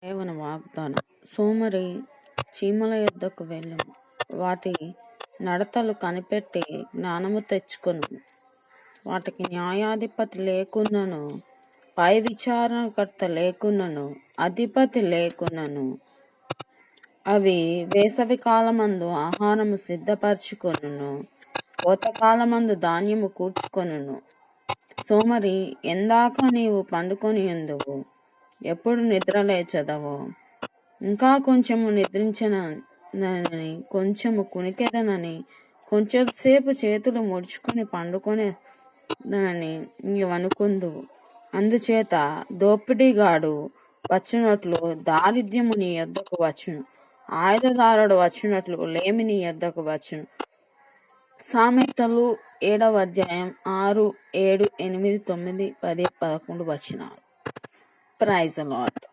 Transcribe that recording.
దేవుని వాగ్దానం. సోమరి చీమల యొద్దకు వెళ్ళుము, వాటి నడతలు కనిపెట్టి జ్ఞానము తెచ్చుకొనుము. వాటికి న్యాయాధిపతి లేకున్నను, పై విచారణకర్త లేకున్నను, అధిపతి లేకున్నను, అవి వేసవి కాలమందు ఆహారము సిద్ధపరచుకొనును, కోతకాలమందు ధాన్యము కూర్చుకొనును. సోమరి, ఎందాక నీవు పండుకొని ఉందువు? ఎప్పుడు నిద్ర లేచదవో? ఇంకా కొంచెము నిద్రించనని, కొంచెము కునికెదనని, కొంచెం సేపు చేతులు ముడుచుకొని పండుకొనేదనని నీవనుకొందువు. అందుచేత దోపిడీగాడు వచ్చినట్లు దారిద్ర్యము నీ యొద్దకు వచ్చును, ఆయుధదారుడు వచ్చినట్లు లేమి నీ యొద్దకు వచ్చును. సామెతలు 7వ అధ్యాయం 6, 7, 8, 9, 10, 11 వచనాలు. Praise the lord.